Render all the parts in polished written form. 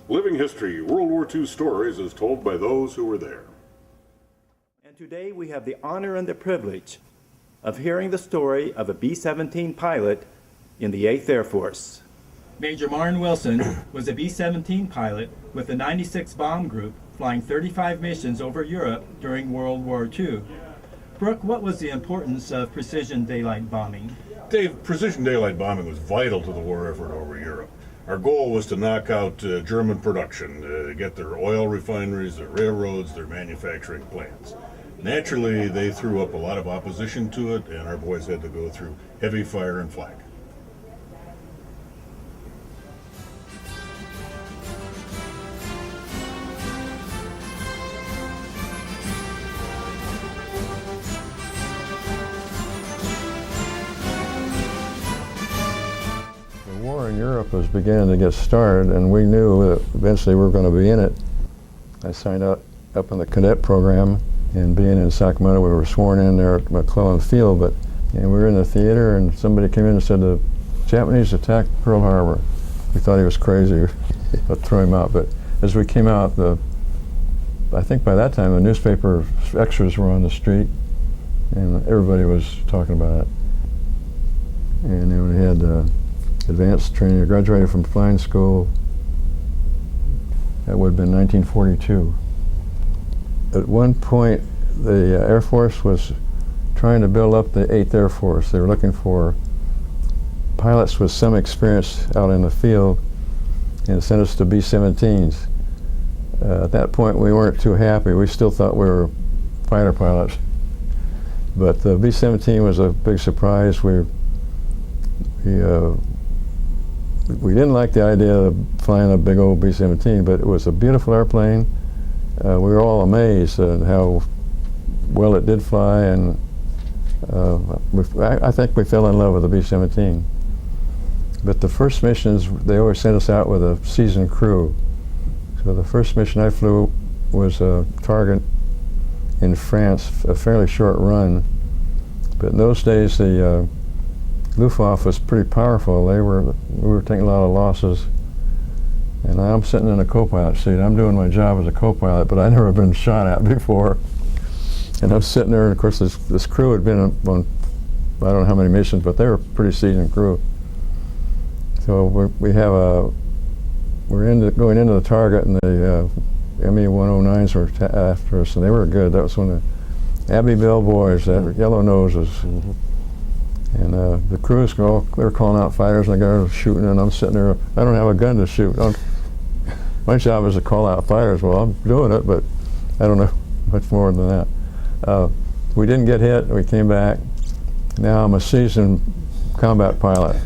Living History, World War II stories as told by those who were there. And today we have the honor and the privilege of hearing the story of a B-17 pilot in the 8th Air Force. Major Marne Wilson was a B-17 pilot with the 96th Bomb Group flying 35 missions over Europe during World War II. Brooke, what was the importance of precision daylight bombing? Dave, precision daylight bombing was vital to the war effort over Europe. Our goal was to knock out German production, get their oil refineries, their railroads, their manufacturing plants. Naturally, they threw up a lot of opposition to it, and our boys had to go through heavy fire and flak. The war in Europe was beginning to get started, and we knew that eventually we were going to be in it. I signed up in the cadet program, and being in Sacramento, we were sworn in there at McClellan Field, and we were in the theater, and somebody came in and said the Japanese attacked Pearl Harbor. We thought he was crazy, but throw him out. But as we came out, I think by that time the newspaper extras were on the street, and everybody was talking about it. And then we had advanced training. I graduated from flying school. That would have been 1942. At one point, the Air Force was trying to build up the 8th Air Force. They were looking for pilots with some experience out in the field and sent us to B-17s. At that point, we weren't too happy. We still thought we were fighter pilots. But the B-17 was a big surprise. We didn't like the idea of flying a big old B-17, but it was a beautiful airplane. We were all amazed at how well it did fly, and I think we fell in love with the B-17. But the first missions, they always sent us out with a seasoned crew. So the first mission I flew was a target in France, a fairly short run. But in those days, the Luftwaffe was pretty powerful. We were taking a lot of losses. And I'm sitting in a co-pilot seat. I'm doing my job as a co-pilot, but I'd never been shot at before. And I'm sitting there, and of course this crew had been on, I don't know how many missions, but they were a pretty seasoned crew. So we're going into the target, and the ME-109s were after us, and they were good. That was one of the Abbeville boys, that yellow noses. Mm-hmm. And the crews they were calling out fighters, and the guy was shooting, and I'm sitting there. I don't have a gun to shoot. My job is to call out fighters. Well, I'm doing it, but I don't know much more than that. We didn't get hit. We came back. Now I'm a seasoned combat pilot.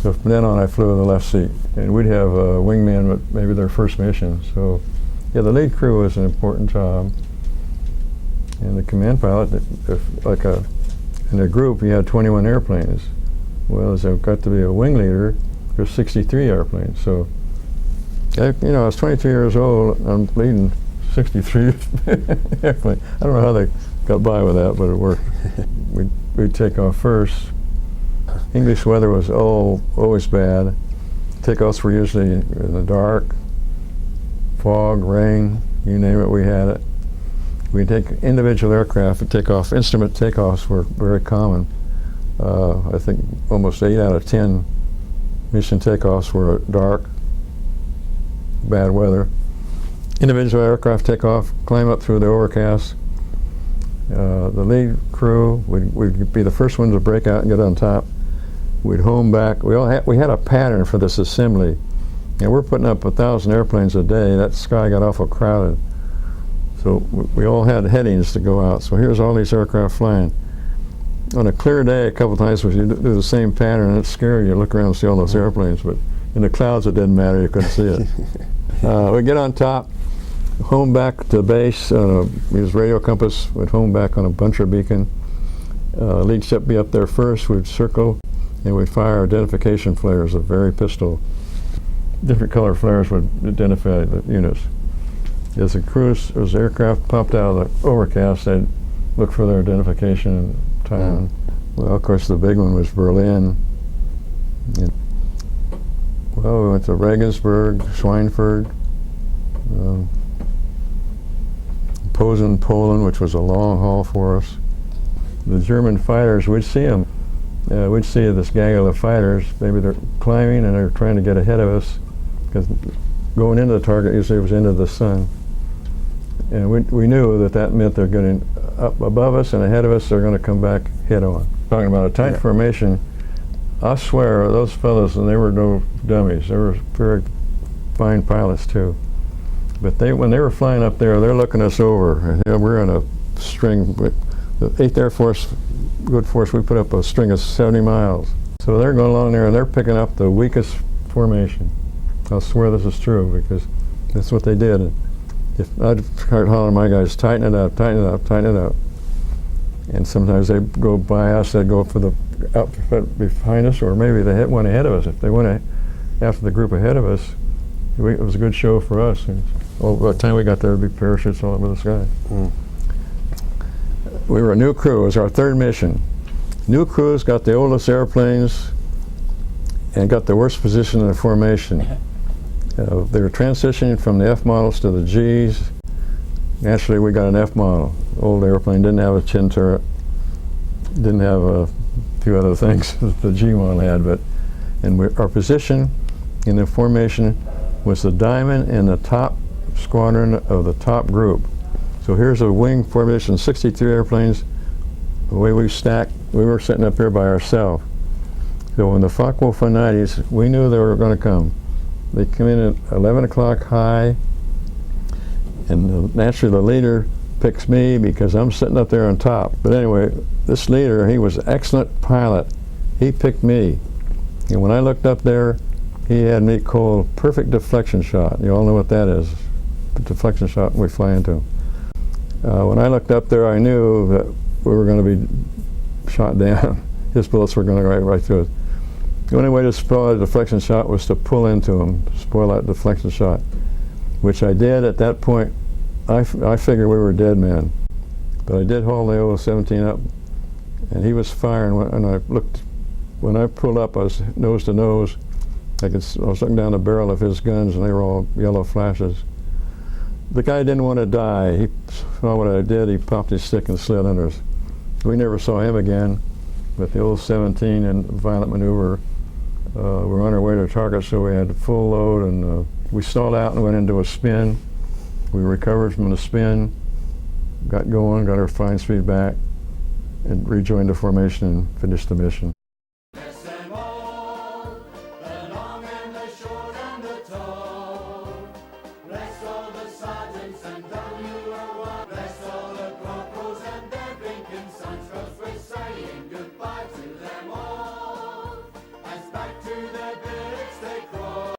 So from then on, I flew in the left seat. And we'd have wingmen with maybe their first mission. So yeah, the lead crew was an important job. And the command pilot, in a group, you had 21 airplanes. Well, as I got to be a wing leader, there's 63 airplanes. So, I was 22 years old. I'm leading 63 airplanes. I don't know how they got by with that, but it worked. We'd take off first. English weather was always bad. Takeoffs were usually in the dark, fog, rain, you name it, we had it. We'd take individual aircraft and take off. Instrument takeoffs were very common. I think almost 8 out of 10 mission takeoffs were dark, bad weather. Individual aircraft takeoff, climb up through the overcast. The lead crew, we'd be the first ones to break out and get on top. We'd home back. We had a pattern for this assembly. And we're putting up 1,000 airplanes a day. That sky got awful crowded. So we all had headings to go out. So here's all these aircraft flying. On a clear day, a couple times we do the same pattern, and it's scary. You look around and see all those airplanes, but in the clouds it didn't matter. You couldn't see it. We get on top, home back to base. We use radio compass. We'd home back on a buncher beacon. Lead ship be up there first. We'd circle, and we'd fire identification flares, a very pistol. Different color flares would identify the units. As the aircraft popped out of the overcast, they'd look for their identification and time. Well, of course, the big one was Berlin. Well, we went to Regensburg, Schweinfurt, Poland, which was a long haul for us. The German fighters, we'd see them. We'd see this gaggle of fighters. Maybe they're climbing and they're trying to get ahead of us, because going into the target usually was into the sun. And we knew that meant they're getting up above us and ahead of us. They're going to come back head on. Talking about a tight formation, I swear those fellows, and they were no dummies. They were very fine pilots too. But when they were flying up there, they're looking us over. We're in a string. The 8th Air Force, good force, we put up a string of 70 miles. So they're going along there and they're picking up the weakest formation. I'll swear this is true, because that's what they did. And if I'd start hollering my guys, tighten it up, tighten it up, tighten it up. And sometimes they'd go by us, they'd go for the outfit behind us, or maybe they hit one ahead of us. If they went after the group ahead of us, it was a good show for us. And by the time we got there, there'd be parachutes all over the sky. We were a new crew. It was our 3rd mission. New crews got the oldest airplanes and got the worst position in the formation. They were transitioning from the F models to the Gs. Naturally, we got an F model. Old airplane, didn't have a chin turret, didn't have a few other things that the G model had, and our position in the formation was the diamond in the top squadron of the top group. So here's a wing formation, 63 airplanes. The way we stacked, we were sitting up here by ourselves. So when the Focke-Wulf 90s, we knew they were going to come. They come in at 11 o'clock high, and naturally the leader picks me because I'm sitting up there on top. But anyway, this leader, he was an excellent pilot. He picked me. And when I looked up there, he had me called perfect deflection shot. You all know what that is, the deflection shot we fly into. When I looked up there, I knew that we were going to be shot down. His bullets were going to go right through us. The only way to spoil a deflection shot was to pull into him, spoil that deflection shot, which I did at that point. I figured we were dead men. But I did haul the 017 up, and he was firing, and I looked, when I pulled up, I was nose to nose. I was looking down the barrel of his guns, and they were all yellow flashes. The guy didn't want to die. He saw what I did. He popped his stick and slid under us. We never saw him again. But the 017 and violent maneuver, we were on our way to target, so we had full load, and we stalled out and went into a spin. We recovered from the spin, got going, got our flying speed back, and rejoined the formation and finished the mission.